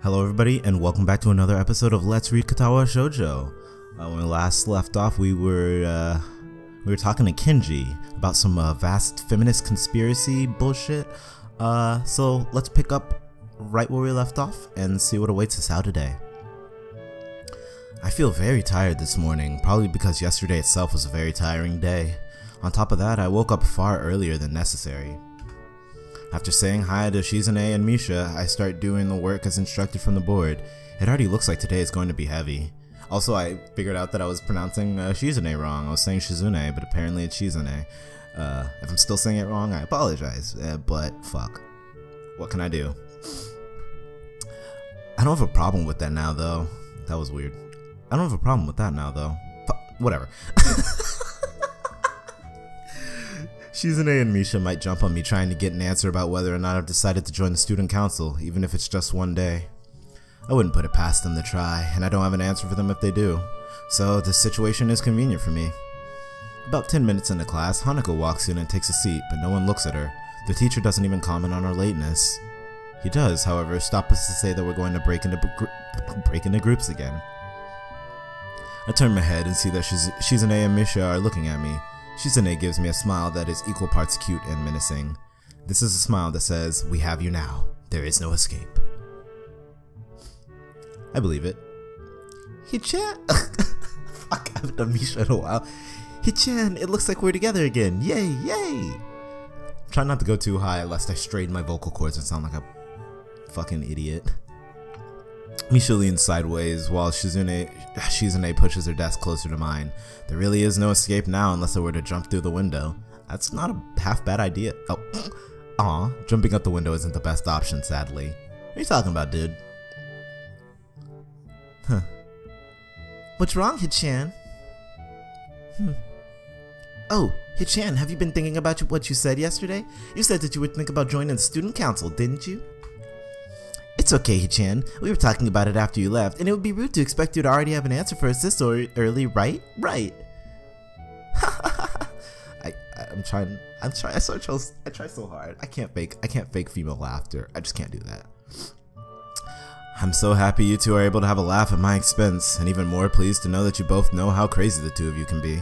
Hello everybody and welcome back to another episode of Let's Read Katawa Shoujo. When we last left off we were talking to Kenji about some vast feminist conspiracy bullshit. So let's pick up right where we left off and see what awaits us out today. I feel very tired this morning, probably because yesterday itself was a very tiring day. On top of that, I woke up far earlier than necessary. After saying hi to Shizune and Misha, I start doing the work as instructed from the board. It already looks like today is going to be heavy. Also, I figured out that I was pronouncing Shizune wrong. I was saying Shizune, but apparently it's Shizune. If I'm still saying it wrong, I apologize, but fuck. What can I do? I don't have a problem with that now, though. That was weird. I don't have a problem with that now, though. Whatever. Shizune and Misha might jump on me trying to get an answer about whether or not I've decided to join the student council, even if it's just one day. I wouldn't put it past them to try, and I don't have an answer for them if they do. So this situation is convenient for me. About 10 minutes into class, Hanako walks in and takes a seat, but no one looks at her. The teacher doesn't even comment on her lateness. He does, however, stop us to say that we're going to break into groups again. I turn my head and see that Shizune and Misha are looking at me. Shizune gives me a smile that is equal parts cute and menacing. This is a smile that says, "We have you now. There is no escape." I believe it. Hichan! Fuck, I haven't done Misha in a while. Hichan, it looks like we're together again. Yay, yay! Try not to go too high lest I strain my vocal cords and sound like a fucking idiot. Misha leans sideways while Shizune pushes her desk closer to mine. There really is no escape now unless I were to jump through the window. That's not a half bad idea. Oh, aw, jumping out the window isn't the best option, sadly. What are you talking about, dude? Huh. What's wrong, Hichan? Oh, Hichan, have you been thinking about what you said yesterday? You said that you would think about joining the student council, didn't you? It's okay, Hichan. We were talking about it after you left, and it would be rude to expect you to already have an answer for us this early, right? Right. I try so hard. I can't fake female laughter. I just can't do that. I'm so happy you two are able to have a laugh at my expense, and even more pleased to know that you both know how crazy the two of you can be.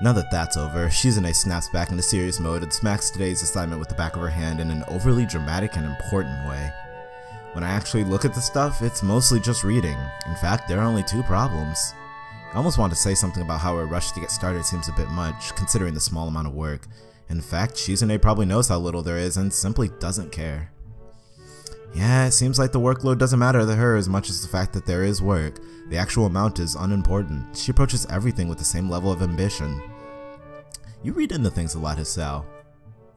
Now that that's over, Shizune snaps back into serious mode and smacks today's assignment with the back of her hand in an overly dramatic and important way. When I actually look at the stuff, it's mostly just reading. In fact, there are only 2 problems. I almost want to say something about how a rush to get started seems a bit much, considering the small amount of work. In fact, Shizune probably knows how little there is and simply doesn't care. Yeah, it seems like the workload doesn't matter to her as much as the fact that there is work. The actual amount is unimportant. She approaches everything with the same level of ambition. You read into things a lot, Hisao.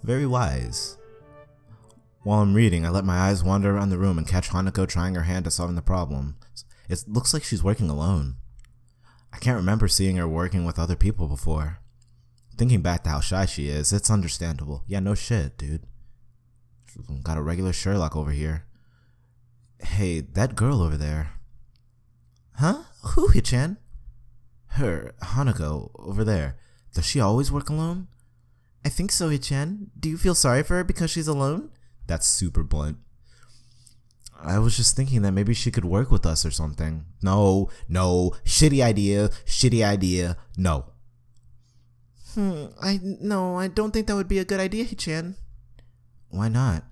Very wise. While I'm reading, I let my eyes wander around the room and catch Hanako trying her hand at solving the problem. It looks like she's working alone. I can't remember seeing her working with other people before. Thinking back to how shy she is, it's understandable. Yeah, no shit, dude. Got a regular Sherlock over here. Hey, that girl over there. Huh? Who, Hichan? Her, Hanako, over there. Does she always work alone? I think so, Hichan. Do you feel sorry for her because she's alone? That's super blunt. I was just thinking that maybe she could work with us or something. No, shitty idea, no. I don't think that would be a good idea, Hichan. Why not?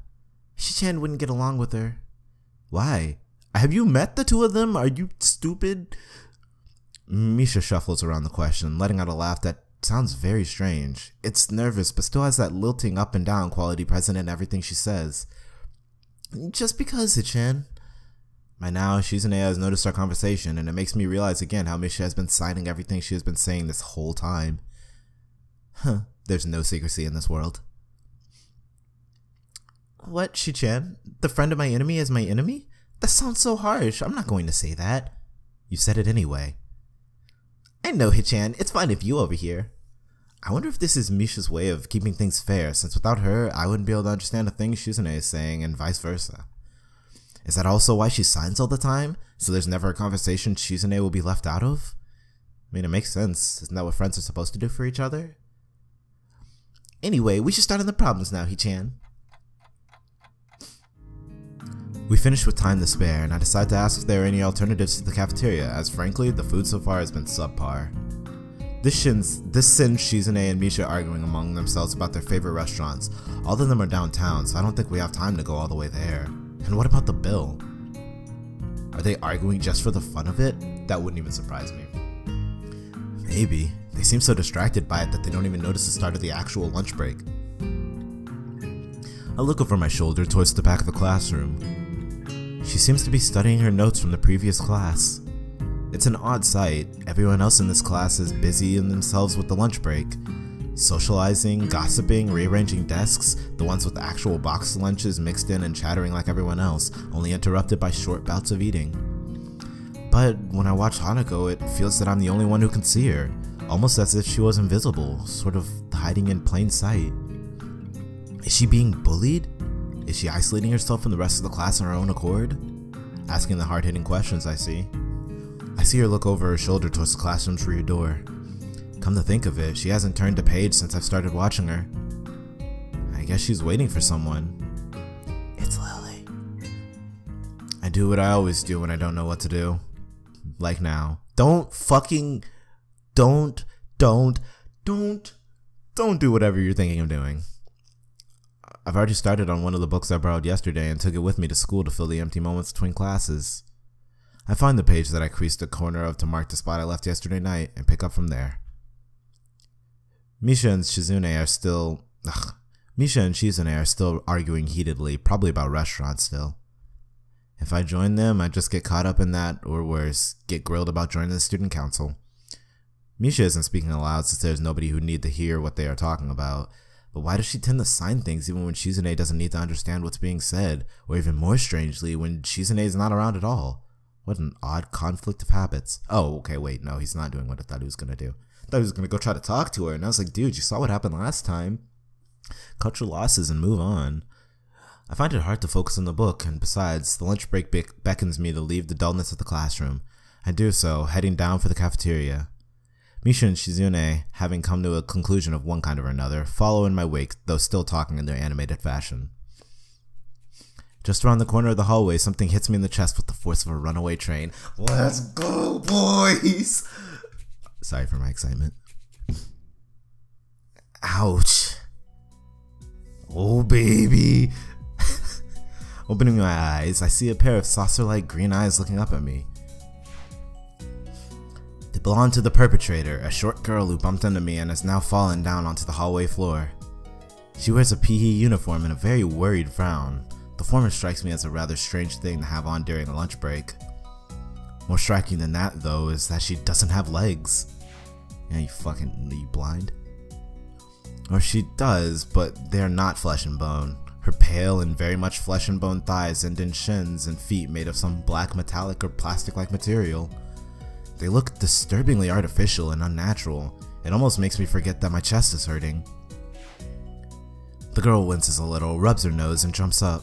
Hichan wouldn't get along with her. Why? Have you met the 2 of them? Are you stupid? Misha shuffles around the question, letting out a laugh that sounds very strange. It's nervous, but still has that lilting up and down quality present in everything she says. Just because, Hichan. By now, Shizune has noticed our conversation, and it makes me realize again how Misha has been signing everything she has been saying this whole time. There's no secrecy in this world. What, Shichan? The friend of my enemy is my enemy? That sounds so harsh. I'm not going to say that. You said it anyway. I know, Hichan. It's fine if you over here. I wonder if this is Misha's way of keeping things fair, since without her, I wouldn't be able to understand the things Shizune is saying, and vice versa. Is that also why she signs all the time? So there's never a conversation Shizune will be left out of? I mean, it makes sense. Isn't that what friends are supposed to do for each other? Anyway, we should start on the problems now, Hichan. We finished with time to spare, and I decided to ask if there are any alternatives to the cafeteria, as frankly, the food so far has been subpar. This sends Shizune and Misha arguing among themselves about their favorite restaurants. All of them are downtown, so I don't think we have time to go all the way there. And what about the bill? Are they arguing just for the fun of it? That wouldn't even surprise me. Maybe. They seem so distracted by it that they don't even notice the start of the actual lunch break. I look over my shoulder towards the back of the classroom. She seems to be studying her notes from the previous class. It's an odd sight. Everyone else in this class is busy in themselves with the lunch break. Socializing, gossiping, rearranging desks, the ones with actual boxed lunches mixed in and chattering like everyone else, only interrupted by short bouts of eating. But when I watch Hanako, it feels that I'm the only one who can see her, almost as if she was invisible, sort of hiding in plain sight. Is she being bullied? Is she isolating herself from the rest of the class on her own accord? Asking the hard-hitting questions, I see. I see her look over her shoulder towards the classroom's rear door. Come to think of it, she hasn't turned a page since I've started watching her. I guess she's waiting for someone. It's Lily. I do what I always do when I don't know what to do. Like now. Don't do whatever you're thinking of doing. I've already started on one of the books I borrowed yesterday and took it with me to school to fill the empty moments between classes. I find the page that I creased a corner of to mark the spot I left yesterday night and pick up from there. Misha and Shizune are still arguing heatedly, probably about restaurants still. If I join them, I just get caught up in that, or worse, get grilled about joining the student council. Misha isn't speaking aloud since there's nobody who'd need to hear what they are talking about. But why does she tend to sign things even when Shizune doesn't need to understand what's being said, or even more strangely, when Shizune is not around at all? What an odd conflict of habits. Oh, okay, wait, no, he's not doing what I thought he was gonna do. I thought he was gonna go try to talk to her, and I was like, dude, you saw what happened last time. Cut your losses and move on. I find it hard to focus on the book, and besides, the lunch break beckons me to leave the dullness of the classroom. I do so, heading down for the cafeteria. Misha and Shizune, having come to a conclusion of one kind or another, follow in my wake, though still talking in their animated fashion. Just around the corner of the hallway, something hits me in the chest with the force of a runaway train. Let's go, boys! Sorry for my excitement. Ouch. Oh, baby. Opening my eyes, I see a pair of saucer-like green eyes looking up at me. They belong to the perpetrator, a short girl who bumped into me and has now fallen down onto the hallway floor. She wears a PE uniform and a very worried frown. The former strikes me as a rather strange thing to have on during a lunch break. More striking than that, though, is that she doesn't have legs. Yeah, are you blind? Or she does, but they're not flesh and bone. Her pale and very much flesh and bone thighs end in shins and feet made of some black metallic or plastic-like material. They look disturbingly artificial and unnatural. It almost makes me forget that my chest is hurting. The girl winces a little, rubs her nose, and jumps up.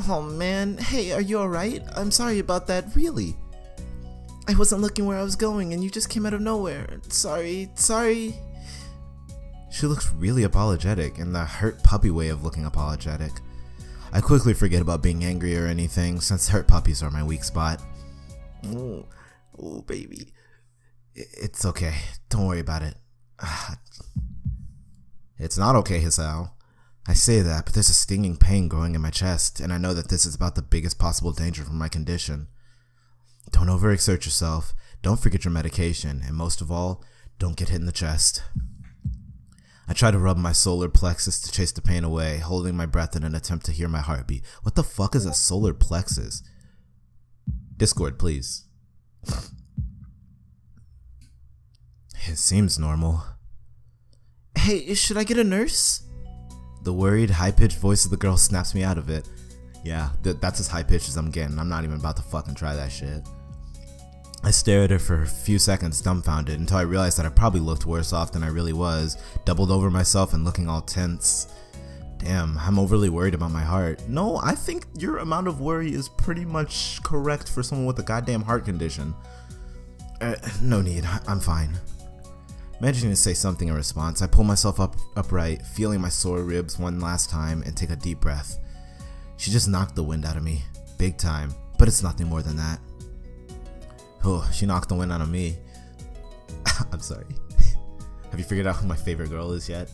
Oh man, hey, are you alright? I'm sorry about that, really. I wasn't looking where I was going and you just came out of nowhere. Sorry. She looks really apologetic, in the hurt puppy way of looking apologetic. I quickly forget about being angry or anything, since hurt puppies are my weak spot. Oh baby. It's okay, don't worry about it. It's not okay, Hisao. I say that, but there's a stinging pain growing in my chest, and I know that this is about the biggest possible danger from my condition. Don't overexert yourself, don't forget your medication, and most of all, don't get hit in the chest. I try to rub my solar plexus to chase the pain away, holding my breath in an attempt to hear my heartbeat. What the fuck is a solar plexus? Discord, please. It seems normal. Hey, should I get a nurse? The worried, high-pitched voice of the girl snaps me out of it. Yeah, that's as high-pitched as I'm getting. I'm not even about to fucking try that shit. I stare at her for a few seconds dumbfounded until I realized that I probably looked worse off than I really was, doubled over myself and looking all tense. Damn, I'm overly worried about my heart. No, I think your amount of worry is pretty much correct for someone with a goddamn heart condition. No need, I'm fine. Managing to say something in response, I pull myself upright, feeling my sore ribs one last time, and take a deep breath. She just knocked the wind out of me. Big time. But it's nothing more than that. Oh, she knocked the wind out of me. I'm sorry. Have you figured out who my favorite girl is yet?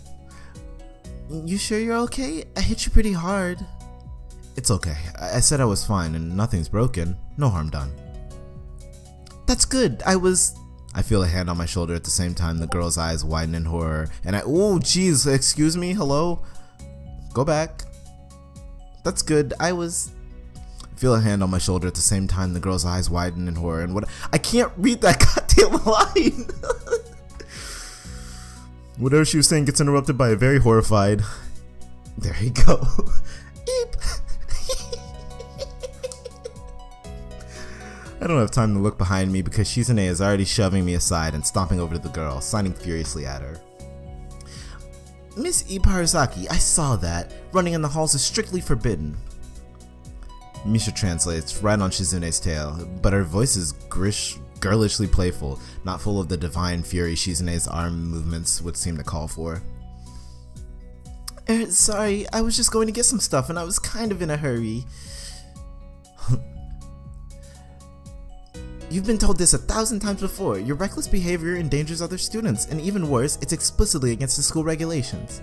You sure you're okay? I hit you pretty hard. It's okay. I said I was fine and nothing's broken. No harm done. That's good. I feel a hand on my shoulder at the same time the girl's eyes widen in horror, and oh jeez, excuse me, hello? Go back. That's good. I feel a hand on my shoulder at the same time the girl's eyes widen in horror, and I can't read that goddamn line! Whatever she was saying gets interrupted by a very horrified... There you go. Eep! I don't have time to look behind me because Shizune is already shoving me aside and stomping over to the girl, signing furiously at her. Miss Ibarasaki, I saw that. Running in the halls is strictly forbidden. Misha translates right on Shizune's tail, but her voice is girlishly playful, not full of the divine fury Shizune's arm movements would seem to call for. Sorry, I was just going to get some stuff and I was kind of in a hurry. You've been told this 1,000 times before. Your reckless behavior endangers other students, and even worse, it's explicitly against the school regulations.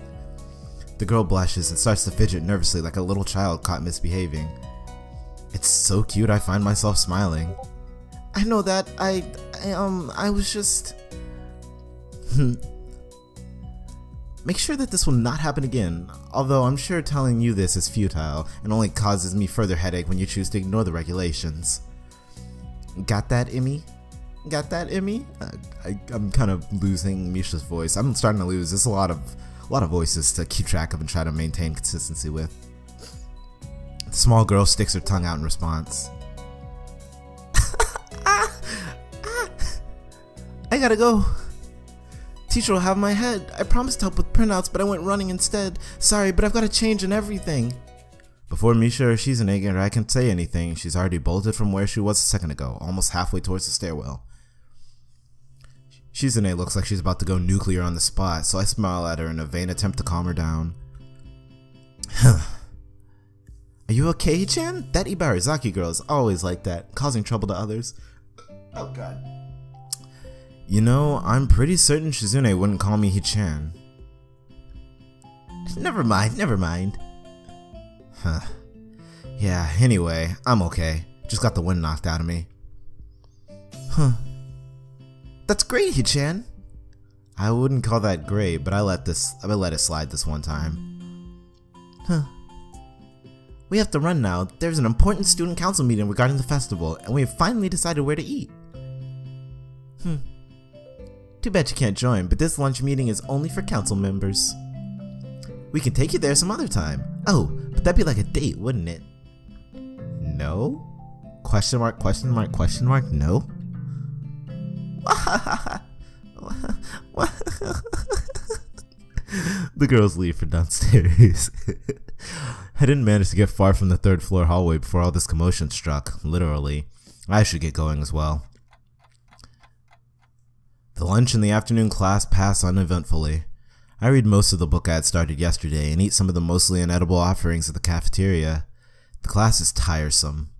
The girl blushes and starts to fidget nervously like a little child caught misbehaving. It's so cute I find myself smiling. I know that, I was just... Make sure that this will not happen again, although I'm sure telling you this is futile and only causes me further headache when you choose to ignore the regulations. Got that, Emmy? Got that, Emmy? I'm kind of losing Misha's voice. I'm starting to lose. There's a lot of voices to keep track of and try to maintain consistency with. The small girl sticks her tongue out in response. I gotta go. Teacher will have my head. I promised to help with printouts, but I went running instead. Sorry, but I've got to change and everything. Before Misha or Shizune or I can say anything, she's already bolted from where she was a second ago, almost halfway towards the stairwell. Shizune looks like she's about to go nuclear on the spot, so I smile at her in a vain attempt to calm her down. Are you okay, Chan? That Ibarasaki girl is always like that, causing trouble to others. Oh god. You know, I'm pretty certain Shizune wouldn't call me Hichan. Never mind. Huh. Yeah, anyway, I'm okay. Just got the wind knocked out of me. Huh. That's great, Hichan. I wouldn't call that great, but I let it slide this one time. Huh. We have to run now. There's an important student council meeting regarding the festival, and we have finally decided where to eat. Too bad you can't join, but this lunch meeting is only for council members. We can take you there some other time. Oh, but that'd be like a date, wouldn't it? No? Question mark, no? The girls leave for downstairs. I didn't manage to get far from the third floor hallway before all this commotion struck, literally. I should get going as well. The lunch and the afternoon class pass uneventfully. I read most of the book I had started yesterday and eat some of the mostly inedible offerings at the cafeteria. The class is tiresome.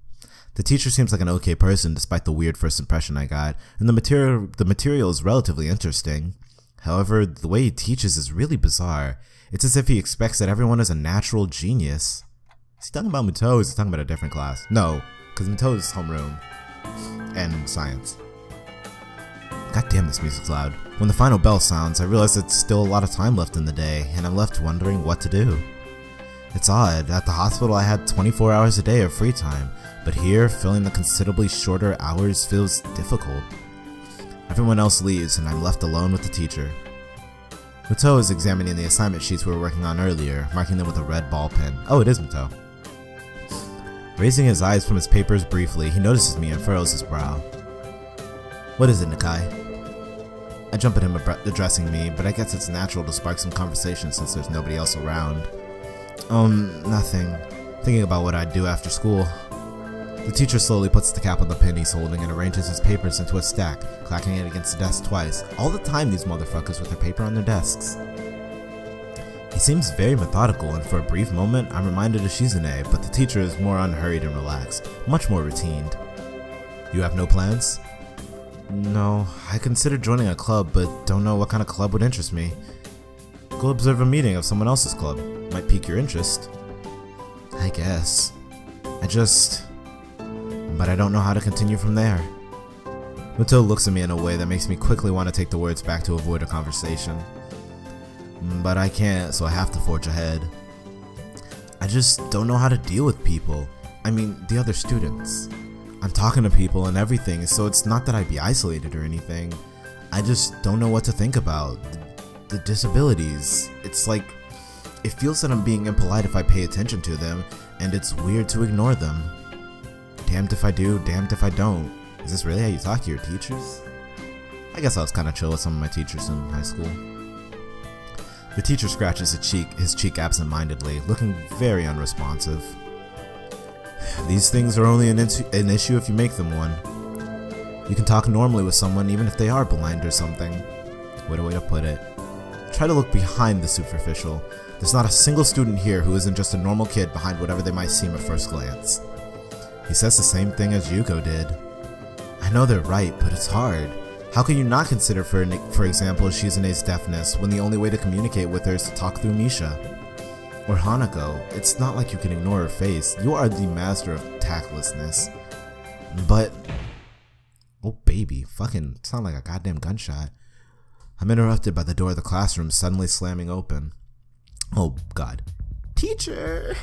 The teacher seems like an okay person despite the weird first impression I got, and the material is relatively interesting. However, the way he teaches is really bizarre. It's as if he expects that everyone is a natural genius. Is he talking about Muto or is he talking about a different class? No, because Muto is homeroom and science. God damn, this music's loud. When the final bell sounds, I realize it's still a lot of time left in the day, and I'm left wondering what to do. It's odd, at the hospital I had 24 hours a day of free time, but here, filling the considerably shorter hours feels difficult. Everyone else leaves, and I'm left alone with the teacher. Muto is examining the assignment sheets we were working on earlier, marking them with a red ball pen. Oh, it is Muto. Raising his eyes from his papers briefly, he notices me and furrows his brow. What is it, Nakai? I jump at him addressing me, but I guess it's natural to spark some conversation since there's nobody else around. Nothing. Thinking about what I'd do after school. The teacher slowly puts the cap on the pen he's holding and arranges his papers into a stack, clacking it against the desk twice. All the time these motherfuckers with their paper on their desks. He seems very methodical, and for a brief moment, I'm reminded of Shizune, but the teacher is more unhurried and relaxed, much more routined. You have no plans? No, I considered joining a club, but don't know what kind of club would interest me. Go observe a meeting of someone else's club. Might pique your interest. I guess. But I don't know how to continue from there. Muto looks at me in a way that makes me quickly want to take the words back to avoid a conversation. But I can't, so I have to forge ahead. I just don't know how to deal with people. I mean, the other students. I'm talking to people and everything, so it's not that I'd be isolated or anything. I just don't know what to think about. The disabilities. It's like, it feels that I'm being impolite if I pay attention to them, and it's weird to ignore them. Damned if I do, damned if I don't. Is this really how you talk to your teachers? I guess I was kinda chill with some of my teachers in high school. The teacher scratches his cheek absent-mindedly, looking very unresponsive. These things are only an issue if you make them one. You can talk normally with someone even if they are blind or something. What a way to put it. Try to look behind the superficial. There's not a single student here who isn't just a normal kid behind whatever they might seem at first glance. He says the same thing as Yuko did. I know they're right, but it's hard. How can you not consider, for example, Shizune's deafness when the only way to communicate with her is to talk through Misha? Or Hanako, it's not like you can ignore her face. You are the master of tactlessness. But... oh baby, fucking sound like a goddamn gunshot. I'm interrupted by the door of the classroom suddenly slamming open. Oh god. Teacher!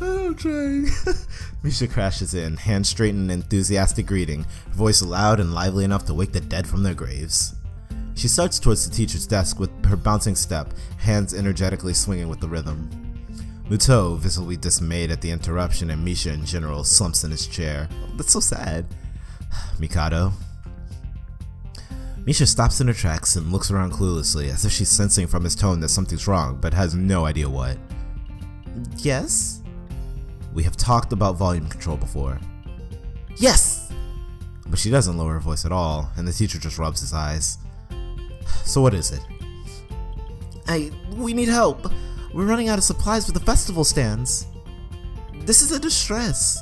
I'm trying. Misha crashes in, hand straight in an enthusiastic greeting, her voice loud and lively enough to wake the dead from their graves. She starts towards the teacher's desk with her bouncing step, hands energetically swinging with the rhythm. Muto, visibly dismayed at the interruption, and Misha in general, slumps in his chair. Oh, that's so sad. Mikado. Misha stops in her tracks and looks around cluelessly, as if she's sensing from his tone that something's wrong, but has no idea what. Yes? We have talked about volume control before. Yes! But she doesn't lower her voice at all, and the teacher just rubs his eyes. So what is it? We need help. We're running out of supplies for the festival stands. This is a distress.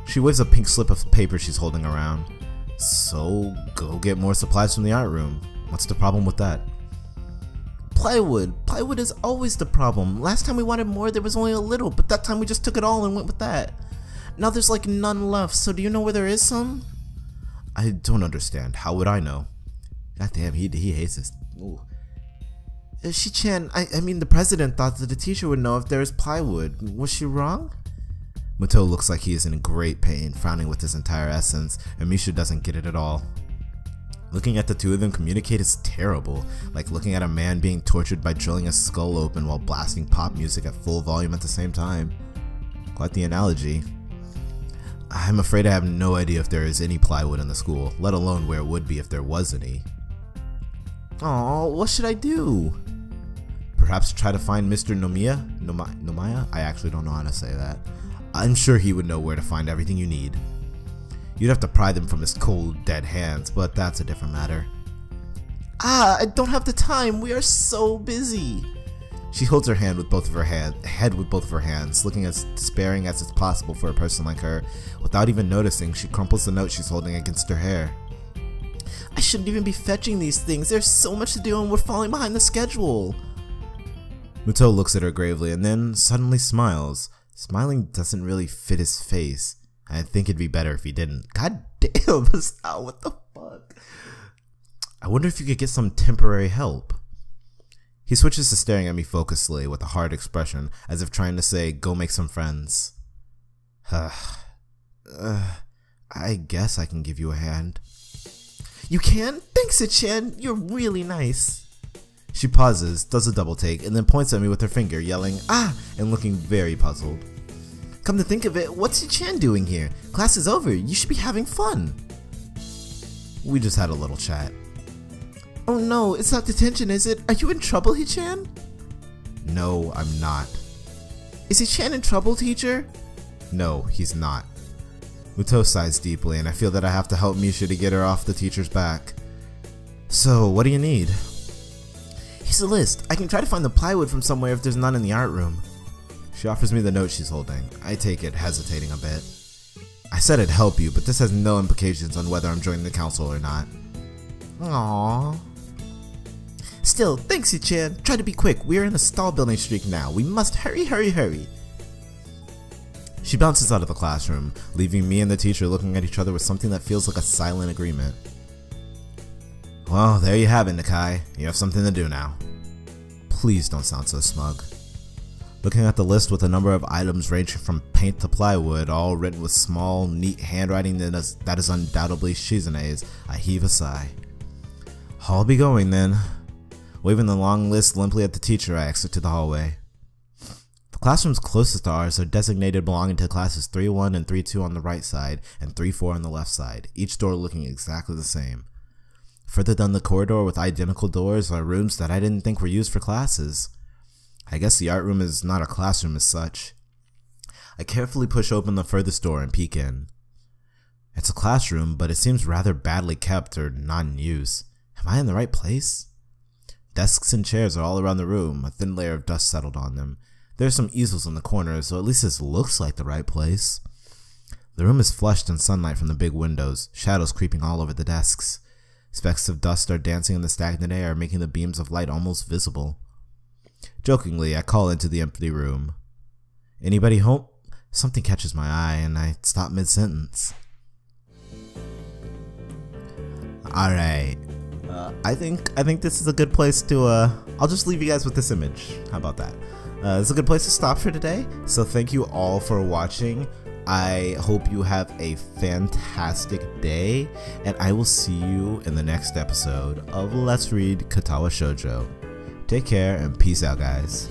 She waves a pink slip of paper she's holding around. So, go get more supplies from the art room. What's the problem with that? Plywood. Plywood is always the problem. Last time we wanted more, there was only a little, but that time we just took it all and went with that. Now there's like none left, so do you know where there is some? I don't understand. How would I know? God damn, he hates this. Ooh. Shi-chan, I mean the president thought that the teacher would know if there is plywood. Was she wrong? Muto looks like he is in great pain, frowning with his entire essence, and Misha doesn't get it at all. Looking at the two of them communicate is terrible, like looking at a man being tortured by drilling his skull open while blasting pop music at full volume at the same time. Quite the analogy. I'm afraid I have no idea if there is any plywood in the school, let alone where it would be if there was any. Aw, what should I do? Perhaps try to find Mr. Nomiya? I actually don't know how to say that. I'm sure he would know where to find everything you need. You'd have to pry them from his cold, dead hands, but that's a different matter. I don't have the time. We are so busy. She holds her head with both of her hands, looking as despairing as it's possible for a person like her. Without even noticing, she crumples the note she's holding against her hair. I shouldn't even be fetching these things. There's so much to do and we're falling behind the schedule. Muto looks at her gravely and then suddenly smiles. Smiling doesn't really fit his face. I think it'd be better if he didn't. God damn, Sal, what the fuck? I wonder if you could get some temporary help. He switches to staring at me focusedly with a hard expression, as if trying to say, go make some friends. I guess I can give you a hand. You can? Thanks, Chan. You're really nice. She pauses, does a double take, and then points at me with her finger, yelling, ah, and looking very puzzled. Come to think of it, what's Chan doing here? Class is over, you should be having fun. We just had a little chat. Oh no, it's not detention, is it? Are you in trouble, Hichan? No, I'm not. Is Hichan in trouble, teacher? No, he's not. Muto sighs deeply, and I feel that I have to help Misha to get her off the teacher's back. So, what do you need? Here's a list. I can try to find the plywood from somewhere if there's none in the art room. She offers me the note she's holding. I take it, hesitating a bit. I said it'd help you, but this has no implications on whether I'm joining the council or not. Aww. Still, thanks Yu-chan. Try to be quick. We're in a stall building streak now. We must hurry, hurry, hurry. She bounces out of the classroom, leaving me and the teacher looking at each other with something that feels like a silent agreement. Well, there you have it, Nakai. You have something to do now. Please don't sound so smug. Looking at the list with a number of items ranging from paint to plywood, all written with small, neat handwriting that is undoubtedly Shizune's, I heave a sigh. I'll be going then. Waving the long list limply at the teacher, I exit to the hallway. The classrooms closest to ours are designated belonging to classes 3-1 and 3-2 on the right side, and 3-4 on the left side, each door looking exactly the same. Further down the corridor with identical doors are rooms that I didn't think were used for classes. I guess the art room is not a classroom as such. I carefully push open the furthest door and peek in. It's a classroom, but it seems rather badly kept or not in use. Am I in the right place? Desks and chairs are all around the room, a thin layer of dust settled on them. There are some easels in the corners, so at least this looks like the right place. The room is flushed in sunlight from the big windows, shadows creeping all over the desks. Specks of dust are dancing in the stagnant air, making the beams of light almost visible. Jokingly, I call into the empty room. Anybody home? Something catches my eye and I stop mid-sentence. Alright. I think this is a good place to, I'll just leave you guys with this image. How about that? This is a good place to stop for today. So thank you all for watching. I hope you have a fantastic day, and I will see you in the next episode of Let's Read Katawa Shoujo. Take care and peace out, guys.